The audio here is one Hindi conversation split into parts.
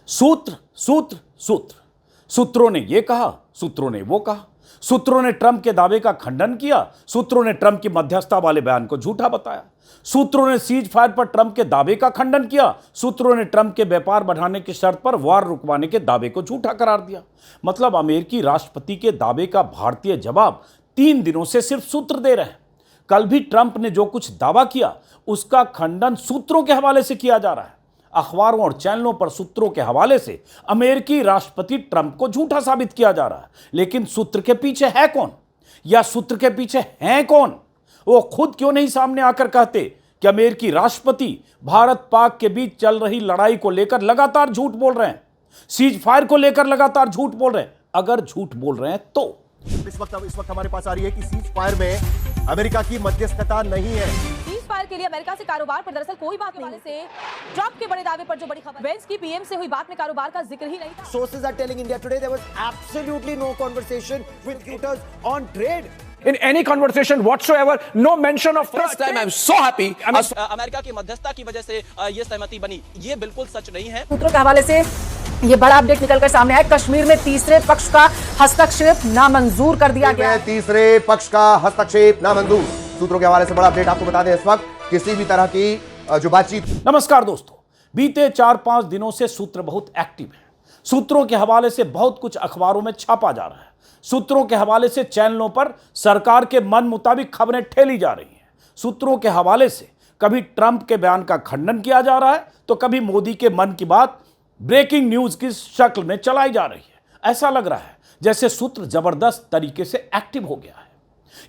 सूत्र सूत्र सूत्र सूत्रों ने यह कहा, सूत्रों ने वो कहा, सूत्रों ने ट्रंप के दावे का खंडन किया, सूत्रों ने ट्रंप की मध्यस्थता वाले बयान को झूठा बताया, सूत्रों ने सीज फायर पर ट्रंप के दावे का खंडन किया, सूत्रों ने ट्रंप के व्यापार बढ़ाने की शर्त पर वार रुकवाने के दावे को झूठा करार दिया। मतलब अमेरिकी राष्ट्रपति के दावे का भारतीय जवाब 3 दिनों से सिर्फ सूत्र दे रहे हैं। कल भी ट्रंप ने जो कुछ दावा किया उसका खंडन सूत्रों के हवाले से किया जा रहा है। अखबारों और चैनलों पर सूत्रों के हवाले से अमेरिकी राष्ट्रपति ट्रंप को झूठा साबित किया जा रहा है। लेकिन सूत्र के पीछे है कौन, या सूत्र के पीछे हैं कौन? वो खुद क्यों नहीं सामने आकर कहते कि अमेरिकी राष्ट्रपति भारत पाक के बीच चल रही लड़ाई को लेकर लगातार झूठ बोल रहे हैं, सीज फायर को लेकर लगातार झूठ बोल रहे हैं? अगर झूठ बोल रहे हैं तो इस वक्त हमारे पास आ रही है कि सीज फायर में अमेरिका की मध्यस्थता नहीं है। सीज फायर के लिए अमेरिका से कारोबार पर दरअसल कोई बात नहीं से ट्रंप के बड़े दावे पर जो बड़ी खबर, वेंस की पीएम से हुई बात में कारोबार का जिक्र ही नहीं था। Sources are telling India today there was absolutely no conversation with Reuters on trade. In any conversation whatsoever, no mention of First time I'm so happy. America की मध्यस्थता की वजह से ये सहमति बनी, ये बिल्कुल सच नहीं है। सूत्रों के हवाले से ये बड़ा अपडेट निकलकर सामने आया। कश्मीर में तीसरे पक्ष का हस्तक्षेप नामंजूर कर दिया गया। तीसरे पक्ष का हस्तक्षेप नामंजूर। सूत्रों के हवाले से बड़ा अपडेट आपको बता दें, इस वक्त किसी भी तरह की जो बातचीत। नमस्कार दोस्तों, बीते 4-5 दिनों से सूत्र बहुत एक्टिव है। सूत्रों के हवाले से बहुत कुछ अखबारों में छापा जा रहा है। सूत्रों के हवाले से चैनलों पर सरकार के मन मुताबिक खबरें ठेली जा रही हैं। सूत्रों के हवाले से कभी ट्रंप के बयान का खंडन किया जा रहा है तो कभी मोदी के मन की बात ब्रेकिंग न्यूज की शक्ल में चलाई जा रही है। ऐसा लग रहा है जैसे सूत्र जबरदस्त तरीके से एक्टिव हो गया है,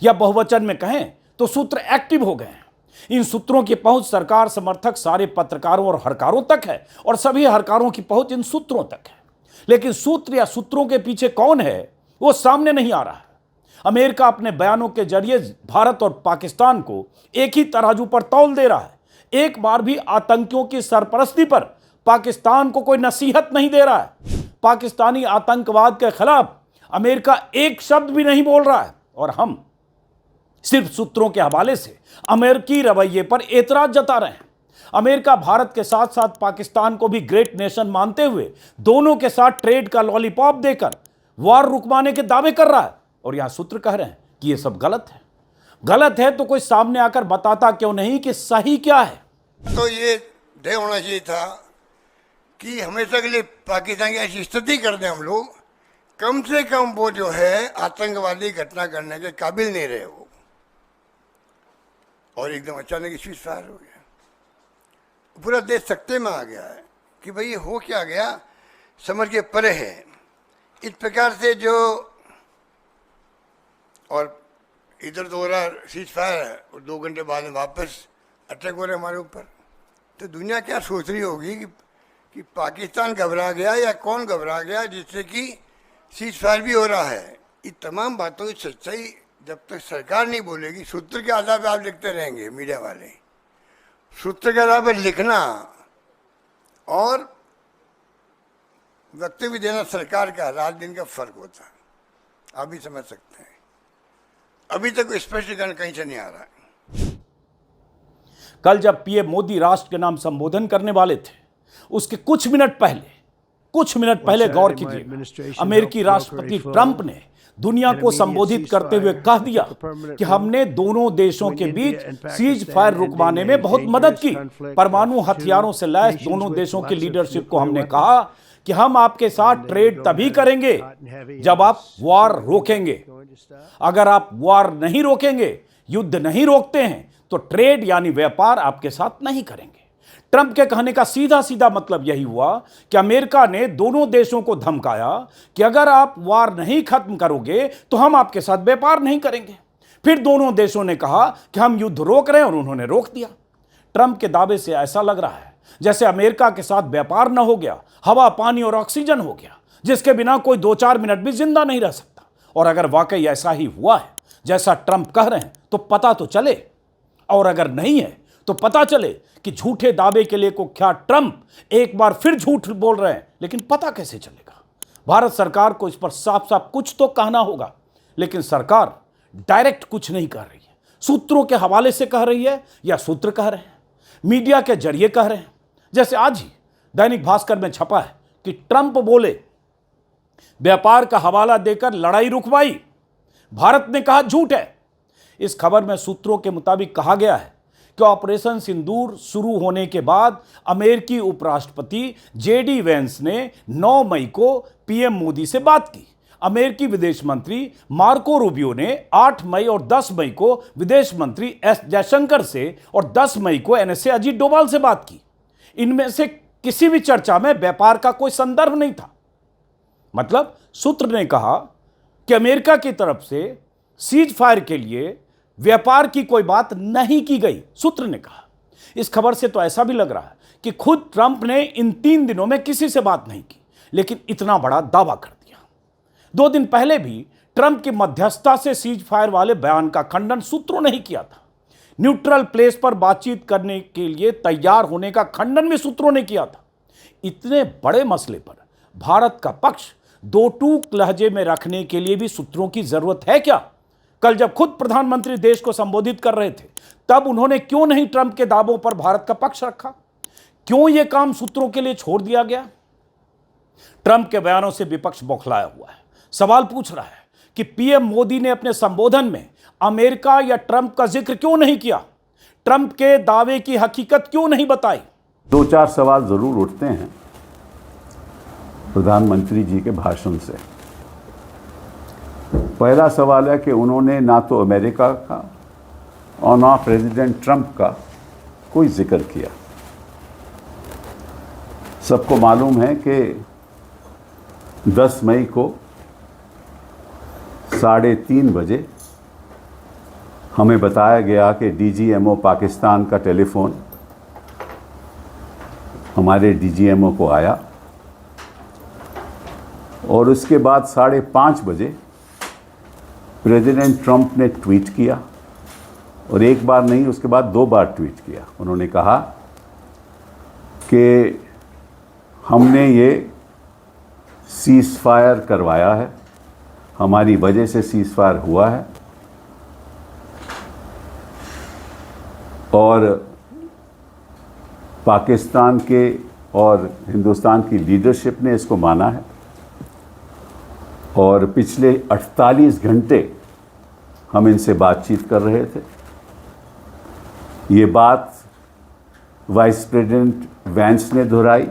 या बहुवचन में कहें तो सूत्र एक्टिव हो गए हैं। इन सूत्रों की पहुंच सरकार समर्थक सारे पत्रकारों और हरकारों तक है, और सभी हरकारों की पहुंच इन सूत्रों तक है। लेकिन सूत्र या सूत्रों के पीछे कौन है वो सामने नहीं आ रहा है। अमेरिका अपने बयानों के जरिए भारत और पाकिस्तान को एक ही तराजू पर तौल दे रहा है। एक बार भी आतंकियों की सरपरस्ती पर पाकिस्तान को कोई नसीहत नहीं दे रहा है। पाकिस्तानी आतंकवाद के खिलाफ अमेरिका एक शब्द भी नहीं बोल रहा है, और हम सिर्फ सूत्रों के हवाले से अमेरिकी रवैये पर एतराज जता रहे हैं। अमेरिका भारत के साथ साथ पाकिस्तान को भी ग्रेट नेशन मानते हुए दोनों के साथ ट्रेड का लॉलीपॉप देकर वार रुकवाने के दावे कर रहा है, और यहां सूत्र कह रहे हैं कि यह सब गलत है। गलत है तो कोई सामने आकर बताता क्यों नहीं कि सही क्या है? तो ये तय होना चाहिए था कि हमेशा के लिए पाकिस्तान की ऐसी स्थिति कर दें हम लोग, कम से कम वो जो है आतंकवादी घटना करने के काबिल नहीं रहे वो, और एकदम अचानक सीज फायर हो गया। पूरा देश सख्ते में आ गया है कि भाई ये हो क्या गया, समझ के परे है। इस प्रकार से जो, और इधर तो हो रहा सीज फायर है और 2 घंटे बाद में वापस अटैक हो रहे हमारे ऊपर, तो दुनिया क्या सोच रही होगी कि पाकिस्तान घबरा गया या कौन घबरा गया जिससे कि सीज फायर भी हो रहा है। ये तमाम बातों की सच्चाई जब तक सरकार नहीं बोलेगी, सूत्र के आधार पर आप लिखते रहेंगे मीडिया वाले, सूत्र के आधार पर लिखना और वक्तव्य देना सरकार का रात दिन का फर्क होता है। आप भी समझ सकते हैं। अभी तक स्पष्टीकरण कहीं से नहीं आ रहा है। कल जब पीएम मोदी राष्ट्र के नाम संबोधन करने वाले थे, उसके कुछ मिनट पहले गौर कीजिए, अमेरिकी राष्ट्रपति ट्रंप ने दुनिया को संबोधित करते हुए कह दिया कि हमने दोनों देशों के बीच सीज फायर रुकवाने में बहुत मदद की। परमाणु हथियारों से लैस दोनों देशों की लीडरशिप को हमने कहा कि हम आपके साथ ट्रेड तभी करेंगे जब आप वार रोकेंगे। अगर आप वार नहीं रोकेंगे, युद्ध नहीं रोकते हैं, तो ट्रेड यानी व्यापार आपके साथ नहीं करेंगे। ट्रंप के कहने का सीधा सीधा मतलब यही हुआ कि अमेरिका ने दोनों देशों को धमकाया कि अगर आप वार नहीं खत्म करोगे तो हम आपके साथ व्यापार नहीं करेंगे। फिर दोनों देशों ने कहा कि हम युद्ध रोक रहे हैं, और उन्होंने रोक दिया। ट्रंप के दावे से ऐसा लग रहा है जैसे अमेरिका के साथ व्यापार न हो गया, हवा, पानी और ऑक्सीजन हो गया, जिसके बिना कोई 2-4 मिनट भी जिंदा नहीं रह सकता। और अगर वाकई ऐसा ही हुआ है जैसा ट्रंप कह रहे हैं तो पता तो चले, और अगर नहीं है तो पता चले कि झूठे दावे के लिए कुख्यात ट्रंप एक बार फिर झूठ बोल रहे हैं। लेकिन पता कैसे चलेगा? भारत सरकार को इस पर साफ साफ कुछ तो कहना होगा, लेकिन सरकार डायरेक्ट कुछ नहीं कह रही है। सूत्रों के हवाले से कह रही है, या सूत्र कह रहे हैं, मीडिया के जरिए कह रहे हैं। जैसे आज ही दैनिक भास्कर में छपा है कि ट्रंप बोले व्यापार का हवाला देकर लड़ाई रुकवाई। भारत ने कहा झूठ है। इस खबर में सूत्रों के मुताबिक कहा गया है कि ऑपरेशन सिंदूर शुरू होने के बाद अमेरिकी उपराष्ट्रपति जेडी वेंस ने 9 मई को पीएम मोदी से बात की। अमेरिकी विदेश मंत्री मार्को रूबियो ने 8 मई और 10 मई को विदेश मंत्री एस जयशंकर से और 10 मई को एनएसए अजीत डोभाल से बात की। इनमें से किसी भी चर्चा में व्यापार का कोई संदर्भ नहीं था। मतलब सूत्र ने कहा कि अमेरिका की तरफ से सीज फायर के लिए व्यापार की कोई बात नहीं की गई, सूत्र ने कहा। इस खबर से तो ऐसा भी लग रहा है कि खुद ट्रंप ने इन 3 दिनों में किसी से बात नहीं की, लेकिन इतना बड़ा दावा कर दिया। 2 दिन पहले भी ट्रंप की मध्यस्थता से सीज फायर वाले बयान का खंडन सूत्रों ने ही किया था। न्यूट्रल प्लेस पर बातचीत करने के लिए तैयार होने का खंडन भी सूत्रों ने किया था। इतने बड़े मसले पर भारत का पक्ष दो टूक लहजे में रखने के लिए भी सूत्रों की जरूरत है क्या? कल जब खुद प्रधानमंत्री देश को संबोधित कर रहे थे, तब उन्होंने क्यों नहीं ट्रंप के दावों पर भारत का पक्ष रखा? क्यों यह काम सूत्रों के लिए छोड़ दिया गया? ट्रंप के बयानों से विपक्ष बौखलाया हुआ है। सवाल पूछ रहा है कि पीएम मोदी ने अपने संबोधन में अमेरिका या ट्रंप का जिक्र क्यों नहीं किया? ट्रंप के दावे की हकीकत क्यों नहीं बताई? 2-4 सवाल जरूर उठते हैं प्रधानमंत्री जी के भाषण से। पहला सवाल है कि उन्होंने ना तो अमेरिका का और ना प्रेसिडेंट ट्रंप का कोई जिक्र किया। सबको मालूम है कि 10 मई को 3:30 बजे हमें बताया गया कि डीजीएमओ पाकिस्तान का टेलीफोन हमारे डीजीएमओ को आया और उसके बाद 5:30 बजे प्रेसिडेंट ट्रंप ने ट्वीट किया, और एक बार नहीं, उसके बाद 2 बार ट्वीट किया। उन्होंने कहा कि हमने ये सीज फायर करवाया है, हमारी वजह से सीज फायर हुआ है, और पाकिस्तान के और हिंदुस्तान की लीडरशिप ने इसको माना है, और पिछले 48 घंटे हम इनसे बातचीत कर रहे थे। ये बात वाइस प्रेसिडेंट वैंस ने दोहराई,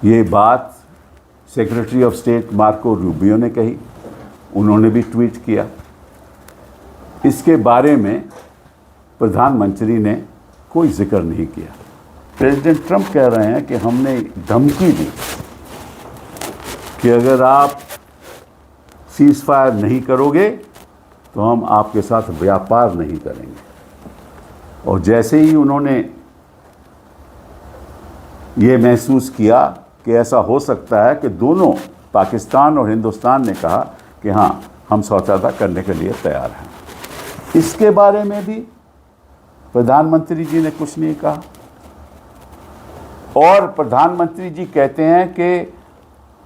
ये बात secretary of state Marco Rubio ने कही, उन्होंने भी ट्वीट किया। इसके बारे में प्रधानमंत्री ने कोई जिक्र नहीं किया। प्रेसिडेंट ट्रंप कह रहे हैं कि हमने धमकी दी कि अगर आप सीज फायर नहीं करोगे तो हम आपके साथ व्यापार नहीं करेंगे। और जैसे ही उन्होंने ये महसूस किया कि ऐसा हो सकता है कि दोनों पाकिस्तान और हिंदुस्तान ने कहा कि हाँ, हम समझौता करने के लिए तैयार हैं। इसके बारे में भी प्रधानमंत्री जी ने कुछ नहीं कहा। और प्रधानमंत्री जी कहते हैं कि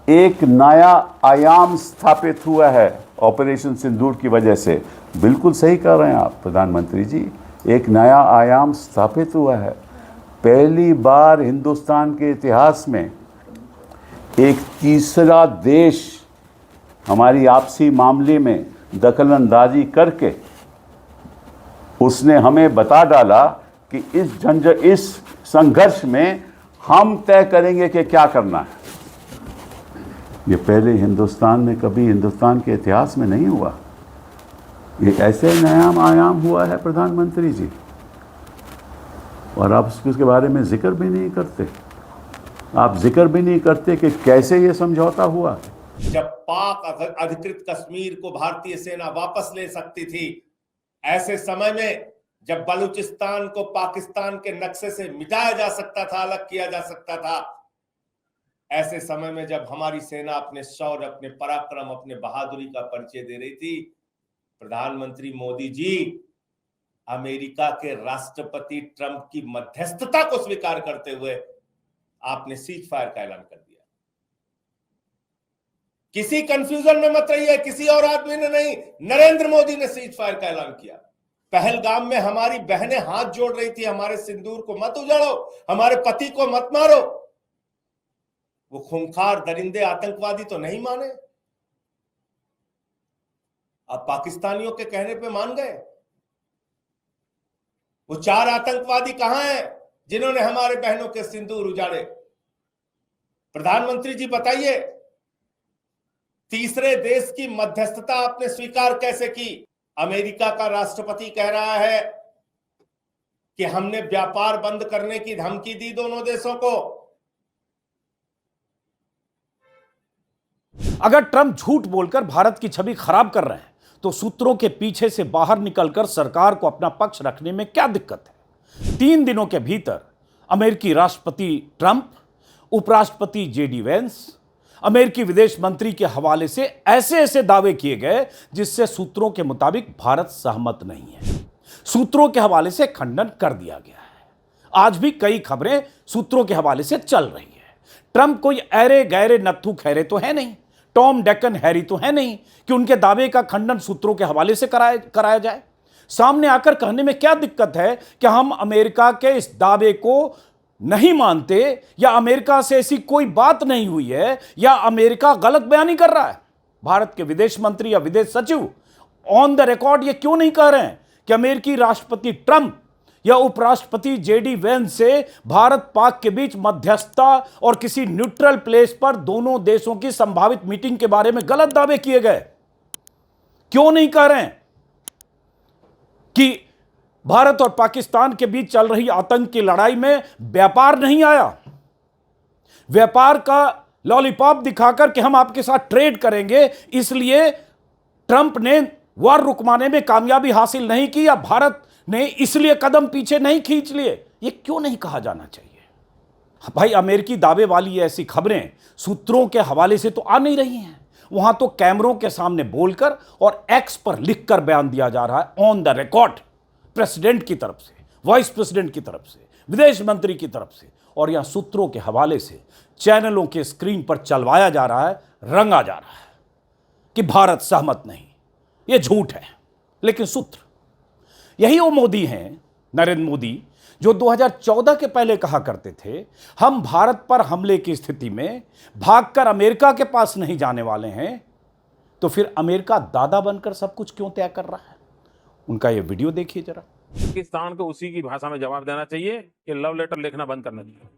एक नया आयाम स्थापित हुआ है ऑपरेशन सिंदूर की वजह से। बिल्कुल सही कह रहे हैं आप प्रधानमंत्री जी, एक नया आयाम स्थापित हुआ है। पहली बार हिंदुस्तान के इतिहास में एक तीसरा देश हमारी आपसी मामले में दखलंदाजी करके उसने हमें बता डाला कि इस संघर्ष में हम तय करेंगे कि क्या करना है। ये पहले हिंदुस्तान में कभी हिंदुस्तान के इतिहास में नहीं हुआ। ये ऐसे नया आयाम हुआ है प्रधानमंत्री जी, और आप उसके बारे में जिक्र भी नहीं करते। आप जिक्र भी नहीं करते कि कैसे ये समझौता हुआ। जब पाक अधिकृत कश्मीर को भारतीय सेना वापस ले सकती थी, ऐसे समय में जब बलूचिस्तान को पाकिस्तान के नक्शे से मिटाया जा सकता था, अलग किया जा सकता था, ऐसे समय में जब हमारी सेना अपने शौर्य, अपने पराक्रम, अपने बहादुरी का परिचय दे रही थी, प्रधानमंत्री मोदी जी अमेरिका के राष्ट्रपति ट्रंप की मध्यस्थता को स्वीकार करते हुए आपने सीज फायर का ऐलान कर दिया। किसी कंफ्यूजन में मत रहिए, किसी और आदमी ने नहीं, नरेंद्र मोदी ने सीज फायर का ऐलान किया। पहलगाम में हमारी बहनें हाथ जोड़ रही थी, हमारे सिंदूर को मत उजाड़ो, हमारे पति को मत मारो। वो खूंखार दरिंदे आतंकवादी तो नहीं माने, अब पाकिस्तानियों के कहने पे मान गए। वो 4 आतंकवादी कहां हैं जिन्होंने हमारे बहनों के सिंदूर उजाड़े? प्रधानमंत्री जी बताइए, तीसरे देश की मध्यस्थता आपने स्वीकार कैसे की? अमेरिका का राष्ट्रपति कह रहा है कि हमने व्यापार बंद करने की धमकी दी दोनों देशों को। अगर ट्रंप झूठ बोलकर भारत की छवि खराब कर रहे हैं तो सूत्रों के पीछे से बाहर निकलकर सरकार को अपना पक्ष रखने में क्या दिक्कत है? 3 दिनों के भीतर अमेरिकी राष्ट्रपति ट्रंप, उपराष्ट्रपति जेडी वेंस, अमेरिकी विदेश मंत्री के हवाले से ऐसे ऐसे दावे किए गए जिससे सूत्रों के मुताबिक भारत सहमत नहीं है। सूत्रों के हवाले से खंडन कर दिया गया है। आज भी कई खबरें सूत्रों के हवाले से चल रही है। ट्रंप कोई ऐरे गैरे नत्थू खैरे तो है नहीं, टॉम डेकन हैरी तो है नहीं कि उनके दावे का खंडन सूत्रों के हवाले से कराया जाए। सामने आकर कहने में क्या दिक्कत है कि हम अमेरिका के इस दावे को नहीं मानते, या अमेरिका से ऐसी कोई बात नहीं हुई है, या अमेरिका गलत बयानी कर रहा है। भारत के विदेश मंत्री या विदेश सचिव ऑन द रिकॉर्ड ये क्यों नहीं कह रहे हैं कि अमेरिकी राष्ट्रपति ट्रंप या उपराष्ट्रपति जेडी वेंस से भारत पाक के बीच मध्यस्थता और किसी न्यूट्रल प्लेस पर दोनों देशों की संभावित मीटिंग के बारे में गलत दावे किए गए? क्यों नहीं कह रहे हैं कि भारत और पाकिस्तान के बीच चल रही आतंक की लड़ाई में व्यापार नहीं आया? व्यापार का लॉलीपॉप दिखाकर कि हम आपके साथ ट्रेड करेंगे, इसलिए ट्रंप ने वार रुकवाने में कामयाबी हासिल नहीं की, या भारत ने इसलिए कदम पीछे नहीं खींच लिए? ये क्यों नहीं कहा जाना चाहिए? भाई, अमेरिकी दावे वाली ऐसी खबरें सूत्रों के हवाले से तो आ नहीं रही हैं। वहां तो कैमरों के सामने बोलकर और एक्स पर लिखकर बयान दिया जा रहा है ऑन द रिकॉर्ड, प्रेसिडेंट की तरफ से, वाइस प्रेसिडेंट की तरफ से, विदेश मंत्री की तरफ से, और यहां सूत्रों के हवाले से चैनलों के स्क्रीन पर चलवाया जा रहा है, रंगा जा रहा है कि भारत सहमत नहीं। यह झूठ है। लेकिन सूत्र यही वो मोदी हैं, नरेंद्र मोदी, जो 2014 के पहले कहा करते थे हम भारत पर हमले की स्थिति में भागकर अमेरिका के पास नहीं जाने वाले हैं। तो फिर अमेरिका दादा बनकर सब कुछ क्यों तय कर रहा है? उनका ये वीडियो देखिए जरा। पाकिस्तान को उसी की भाषा में जवाब देना चाहिए कि लव लेटर लिखना बंद करना चाहिए।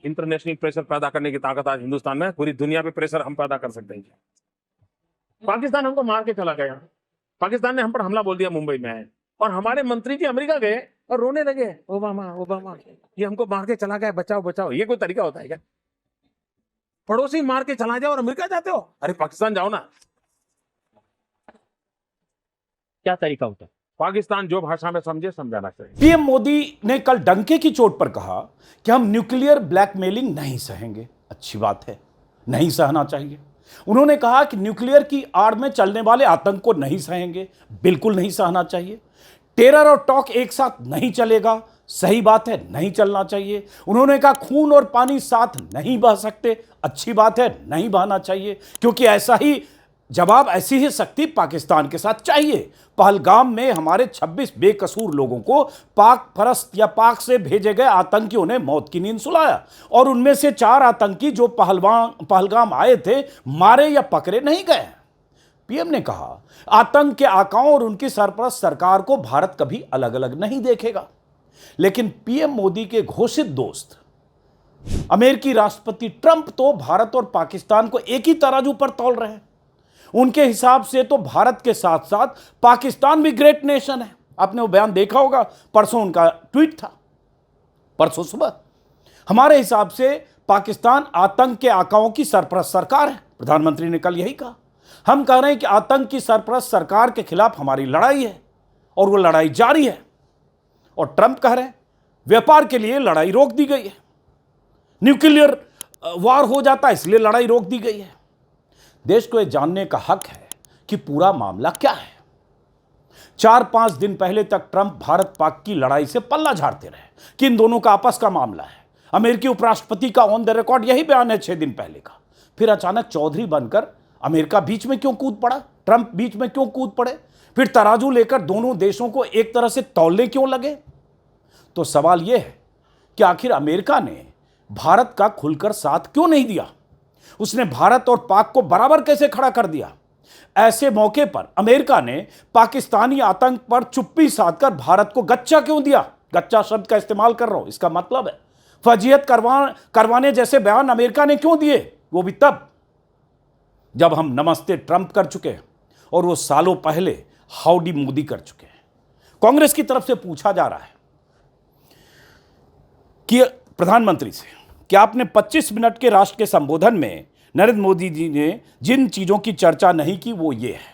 इंटरनेशनल प्रेशर पैदा करने की ताकत आज हिंदुस्तान में, पूरी दुनिया पे प्रेशर हम पैदा कर सकते हैं। पाकिस्तान हमको मार के चला गया, पाकिस्तान ने हम पर हमला बोल दिया मुंबई में, और हमारे मंत्री जी अमेरिका गए और रोने लगे, ओबामा ओबामा ये हमको मार के चला गया, बचाओ बचाओ। ये कोई तरीका होता है क्या? पड़ोसी मार के चला जाओ और अमेरिका जाते हो? अरे पाकिस्तान जाओ ना। क्या तरीका होता है? पाकिस्तान जो भाषा में समझे समझाना चाहिए। पीएम मोदी ने कल डंके की चोट पर कहा कि हम न्यूक्लियर ब्लैकमेलिंग नहीं सहेंगे। अच्छी बात है, नहीं सहना चाहिए। उन्होंने कहा कि न्यूक्लियर की आड़ में चलने वाले आतंक को नहीं सहेंगे, बिल्कुल नहीं सहना चाहिए। टेरर और टॉक एक साथ नहीं चलेगा, सही बात है, नहीं चलना चाहिए। उन्होंने कहा खून और पानी साथ नहीं बह सकते, अच्छी बात है, नहीं बहना चाहिए, क्योंकि ऐसा ही जवाब, ऐसी ही सख्ती पाकिस्तान के साथ चाहिए। पहलगाम में हमारे 26 बेकसूर लोगों को पाक परस्त या पाक से भेजे गए आतंकियों ने मौत की नींद सुलाया, और उनमें से 4 आतंकी जो पहलगाम आए थे मारे या पकड़े नहीं गए। पीएम ने कहा आतंक के आकाओं और उनकी सरपरस्त सरकार को भारत कभी अलग अलग नहीं देखेगा। लेकिन पीएम मोदी के घोषित दोस्त अमेरिकी राष्ट्रपति ट्रंप तो भारत और पाकिस्तान को एक ही तराजू पर तौल रहे हैं। उनके हिसाब से तो भारत के साथ साथ पाकिस्तान भी ग्रेट नेशन है। आपने वो बयान देखा होगा, परसों उनका ट्वीट था, परसों सुबह। हमारे हिसाब से पाकिस्तान आतंक के आकाओं की सरपरस्त सरकार है। प्रधानमंत्री ने कल यही कहा। हम कह रहे हैं कि आतंक की सरपरस्त सरकार के खिलाफ हमारी लड़ाई है और वो लड़ाई जारी है। और ट्रंप कह रहे हैं व्यापार के लिए लड़ाई रोक दी गई है, न्यूक्लियर वार हो जाता है इसलिए लड़ाई रोक दी गई है। देश को यह जानने का हक है कि पूरा मामला क्या है। 4-5 दिन पहले तक ट्रंप भारत पाक की लड़ाई से पल्ला झाड़ते रहे कि इन दोनों का आपस का मामला है। अमेरिकी उपराष्ट्रपति का ऑन द रिकॉर्ड यही बयान है 6 दिन पहले का। फिर अचानक चौधरी बनकर अमेरिका बीच में क्यों कूद पड़ा? ट्रंप बीच में क्यों कूद पड़े? फिर तराजू लेकर दोनों देशों को एक तरह से तौलने क्यों लगे? तो सवाल यह है कि आखिर अमेरिका ने भारत का खुलकर साथ क्यों नहीं दिया? उसने भारत और पाक को बराबर कैसे खड़ा कर दिया? ऐसे मौके पर अमेरिका ने पाकिस्तानी आतंक पर चुप्पी साधकर भारत को गच्चा क्यों दिया? गच्चा शब्द का इस्तेमाल कर रहा हूं, इसका मतलब है फजीयत करवाने जैसे बयान अमेरिका ने क्यों दिए? वो भी तब जब हम नमस्ते ट्रंप कर चुके हैं और वो सालों पहले हाउडी मोदी कर चुके हैं। कांग्रेस की तरफ से पूछा जा रहा है कि प्रधानमंत्री से कि आपने 25 मिनट के राष्ट्र के संबोधन में नरेंद्र मोदी जी ने जिन चीजों की चर्चा नहीं की वो ये है।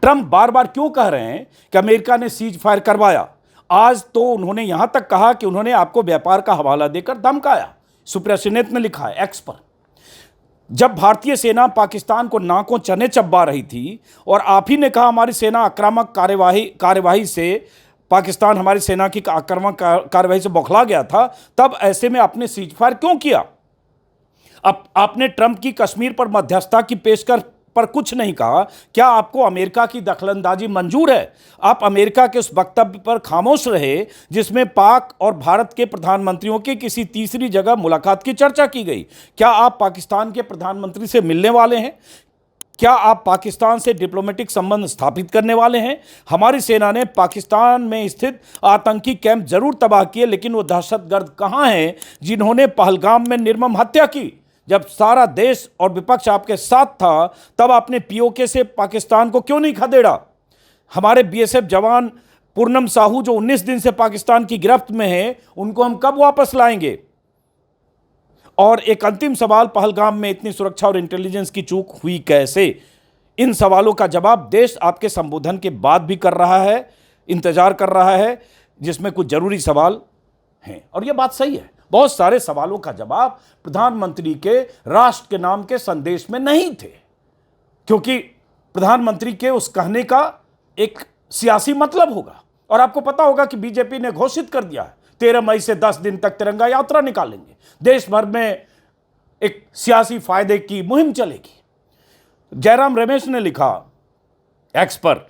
ट्रंप बार बार क्यों कह रहे हैं कि अमेरिका ने सीज फायर करवाया? आज तो उन्होंने यहां तक कहा कि उन्होंने आपको व्यापार का हवाला देकर धमकाया। सुप्रिया सेनेत ने लिखा है एक्स पर। जब भारतीय सेना पाकिस्तान को नाकों चने चबा रही थी और आप ही ने कहा हमारी सेना आक्रामक कार्यवाही से पाकिस्तान हमारी सेना की आक्रामक कार्यवाही से बौखला गया था, तब ऐसे में आपने सीज फायर क्यों किया? अब आपने ट्रंप की कश्मीर पर मध्यस्थता की पेशकश पर कुछ नहीं कहा। क्या आपको अमेरिका की दखलंदाजी मंजूर है? आप अमेरिका के उस वक्तव्य पर खामोश रहे जिसमें पाक और भारत के प्रधानमंत्रियों की किसी तीसरी जगह मुलाकात की चर्चा की गई। क्या आप पाकिस्तान के प्रधानमंत्री से मिलने वाले हैं? क्या आप पाकिस्तान से डिप्लोमेटिक संबंध स्थापित करने वाले हैं? हमारी सेना ने पाकिस्तान में स्थित आतंकी कैंप जरूर तबाह किए, लेकिन वो दहशतगर्द कहां हैं जिन्होंने पहलगाम में निर्मम हत्या की? जब सारा देश और विपक्ष आपके साथ था, तब आपने पीओके से पाकिस्तान को क्यों नहीं खदेड़ा? हमारे बीएसएफ जवान पूनम साहू जो 19 दिन से पाकिस्तान की गिरफ्त में हैं, उनको हम कब वापस लाएंगे? और एक अंतिम सवाल, पहलगाम में इतनी सुरक्षा और इंटेलिजेंस की चूक हुई कैसे? इन सवालों का जवाब देश आपके संबोधन के बाद भी कर रहा है, इंतजार कर रहा है, जिसमें कुछ जरूरी सवाल हैं। और यह बात सही है, बहुत सारे सवालों का जवाब प्रधानमंत्री के राष्ट्र के नाम के संदेश में नहीं थे, क्योंकि प्रधानमंत्री के उस कहने का एक सियासी मतलब होगा। और आपको पता होगा कि बीजेपी ने घोषित कर दिया है 13 मई से 10 दिन तक तिरंगा यात्रा निकालेंगे, देश भर में एक सियासी फायदे की मुहिम चलेगी। जयराम रमेश ने लिखा एक्स पर,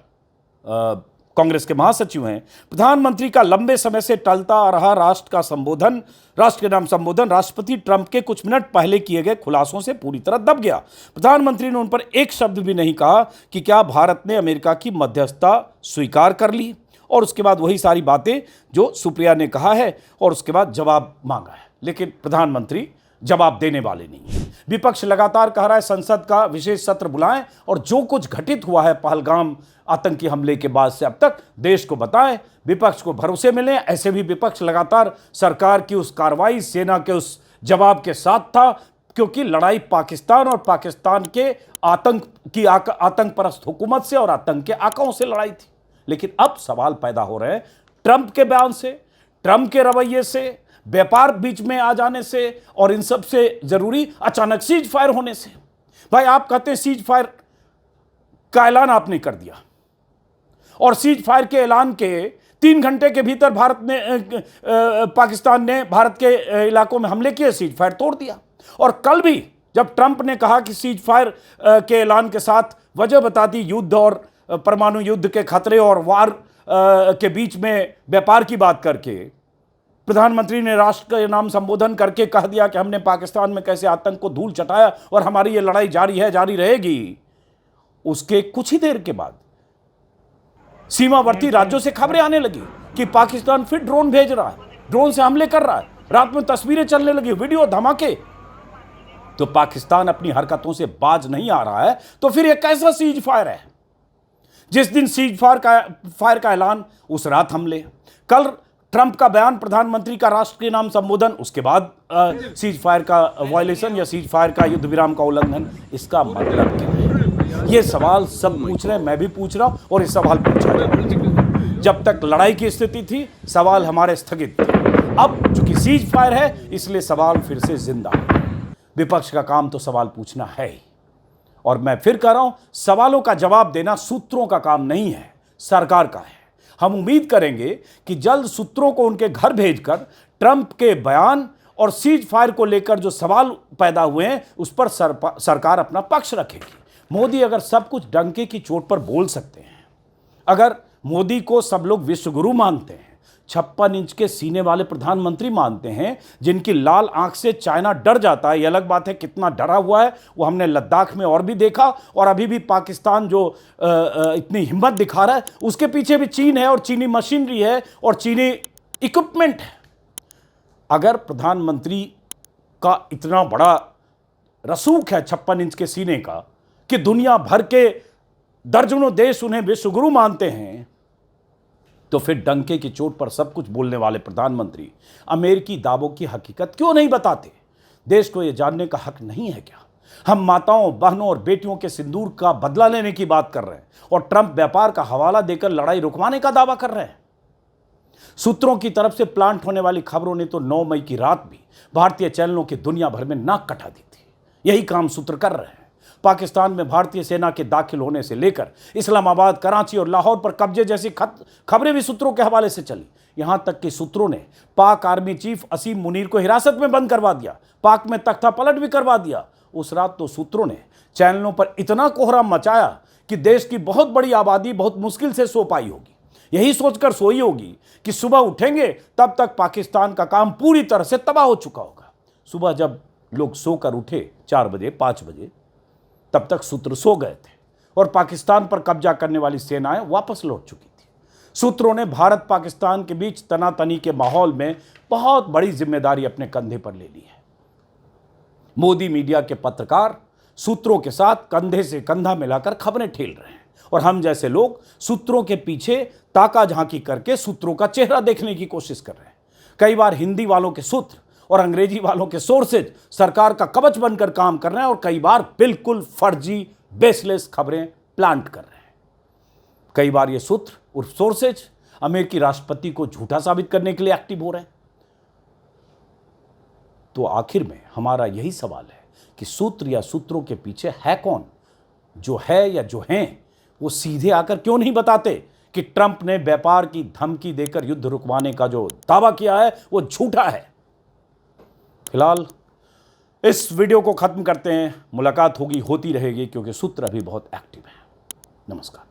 कांग्रेस के महासचिव हैं, प्रधानमंत्री का लंबे समय से टलता आ रहा राष्ट्र के नाम संबोधन राष्ट्रपति ट्रंप के कुछ मिनट पहले किए गए खुलासों से पूरी तरह दब गया। प्रधानमंत्री ने उन पर एक शब्द भी नहीं कहा कि क्या भारत ने अमेरिका की मध्यस्थता स्वीकार कर ली, और उसके बाद वही सारी बातें जो सुप्रिया ने कहा है और उसके बाद जवाब मांगा है, लेकिन प्रधानमंत्री जवाब देने वाले नहीं है। विपक्ष लगातार कह रहा है संसद का विशेष सत्र बुलाएं और जो कुछ घटित हुआ है पहलगाम आतंकी हमले के बाद से अब तक देश को बताएं, विपक्ष को भरोसे मिले। ऐसे भी विपक्ष लगातार सरकार की उस कार्रवाई, सेना के उस जवाब के साथ था, क्योंकि लड़ाई पाकिस्तान और पाकिस्तान के आतंक परस्त हुकूमत से और आतंक के आकाओं से लड़ाई थी। लेकिन अब सवाल पैदा हो रहे हैं ट्रंप के बयान से, ट्रंप के रवैये से, व्यापार बीच में आ जाने से, और इन सब से जरूरी अचानक सीज फायर होने से। भाई आप कहते हैं सीज फायर का ऐलान आपने कर दिया, और सीज फायर के ऐलान के 3 घंटे के भीतर पाकिस्तान ने भारत के इलाकों में हमले किए, सीज फायर तोड़ दिया। और कल भी जब ट्रंप ने कहा कि सीज फायर के ऐलान के साथ वजह बताती युद्ध और परमाणु युद्ध के खतरे और वार के बीच में व्यापार की बात करके, प्रधानमंत्री ने राष्ट्र के नाम संबोधन करके कह दिया कि हमने पाकिस्तान में कैसे आतंक को धूल चटाया और हमारी ये लड़ाई जारी है, जारी रहेगी। उसके कुछ ही देर के बाद सीमावर्ती राज्यों से खबरें आने लगी कि पाकिस्तान फिर ड्रोन भेज रहा है, ड्रोन से हमले कर रहा है, रात में तस्वीरें चलने लगी, वीडियो, धमाके। तो पाकिस्तान अपनी हरकतों से बाज नहीं आ रहा है, तो फिर यह कैसा सीज फायर है? जिस दिन सीज फायर का ऐलान उस रात हमले, कल ट्रंप का बयान, प्रधानमंत्री का राष्ट्र के नाम संबोधन, उसके बाद सीज फायर का वायलेशन या सीज फायर का युद्ध विराम का उल्लंघन। इसका मतलब क्या है? ये सवाल सब पूछ रहे हैं, मैं भी पूछ रहा हूं, और ये सवाल पूछा जाएगा। जब तक लड़ाई की स्थिति थी सवाल हमारे स्थगित थे, अब चूंकि सीज फायर है इसलिए सवाल फिर से जिंदा है। विपक्ष का काम तो सवाल पूछना है ही, और मैं फिर कह रहा हूं सवालों का जवाब देना सूत्रों का काम नहीं है, सरकार का है। हम उम्मीद करेंगे कि जल्द सूत्रों को उनके घर भेजकर ट्रंप के बयान और सीज फायर को लेकर जो सवाल पैदा हुए हैं उस पर सरकार अपना पक्ष रखेगी। मोदी अगर सब कुछ डंके की चोट पर बोल सकते हैं, अगर मोदी को सब लोग विश्व गुरु मानते हैं, 56 इंच के सीने वाले प्रधानमंत्री मानते हैं, जिनकी लाल आंख से चाइना डर जाता है। यह अलग बात है कितना डरा हुआ है, वो हमने लद्दाख में और भी देखा, और अभी भी पाकिस्तान जो इतनी हिम्मत दिखा रहा है, उसके पीछे भी चीन है और चीनी मशीनरी है और चीनी इक्विपमेंट है। अगर प्रधानमंत्री का इतना बड़ा रसूख है 56 इंच के सीने का कि दुनिया भर के दर्जनों देश उन्हें विश्वगुरु मानते हैं, तो फिर डंके की चोट पर सब कुछ बोलने वाले प्रधानमंत्री अमेरिकी दावों की हकीकत क्यों नहीं बताते? देश को यह जानने का हक नहीं है क्या? हम माताओं, बहनों और बेटियों के सिंदूर का बदला लेने की बात कर रहे हैं और ट्रंप व्यापार का हवाला देकर लड़ाई रुकवाने का दावा कर रहे हैं। सूत्रों की तरफ से प्लांट होने वाली खबरों ने तो 9 मई की रात भी भारतीय चैनलों की दुनिया भर में नाक कटा दी थी। यही काम सूत्र कर रहे हैं। पाकिस्तान में भारतीय सेना के दाखिल होने से लेकर इस्लामाबाद, कराची और लाहौर पर कब्जे जैसी खबरें भी सूत्रों के हवाले से चली। यहां तक कि सूत्रों ने पाक आर्मी चीफ असीम मुनीर को हिरासत में बंद करवा दिया, पाक में तख्ता पलट भी करवा दिया। उस रात तो सूत्रों ने चैनलों पर इतना कोहराम मचाया कि देश की बहुत बड़ी आबादी बहुत मुश्किल से सो पाई होगी। यही सोचकर सोई होगी कि सुबह उठेंगे तब तक पाकिस्तान का काम पूरी तरह से तबाह हो चुका होगा। सुबह जब लोग सोकर उठे 4 बजे, 5 बजे, तब तक सूत्र सो गए थे और पाकिस्तान पर कब्जा करने वाली सेनाएं वापस लौट चुकी थी। सूत्रों ने भारत पाकिस्तान के बीच तनातनी के माहौल में बहुत बड़ी जिम्मेदारी अपने कंधे पर ले ली है। मोदी मीडिया के पत्रकार सूत्रों के साथ कंधे से कंधा मिलाकर खबरें ठेल रहे हैं और हम जैसे लोग सूत्रों के पीछे ताका झांकी करके सूत्रों का चेहरा देखने की कोशिश कर रहे हैं। कई बार हिंदी वालों के सूत्र और अंग्रेजी वालों के सोर्सेज सरकार का कवच बनकर काम कर रहे हैं और कई बार बिल्कुल फर्जी, बेसलेस खबरें प्लांट कर रहे हैं। कई बार ये सूत्र और सोर्सेज अमेरिकी राष्ट्रपति को झूठा साबित करने के लिए एक्टिव हो रहे हैं। तो आखिर में हमारा यही सवाल है कि सूत्र या सूत्रों के पीछे है कौन? जो है या जो हैं वो सीधे आकर क्यों नहीं बताते कि ट्रंप ने व्यापार की धमकी देकर युद्ध रुकवाने का जो दावा किया है वो झूठा है? फिलहाल इस वीडियो को खत्म करते हैं। मुलाकात होती रहेगी क्योंकि सूत्र अभी बहुत एक्टिव है। नमस्कार।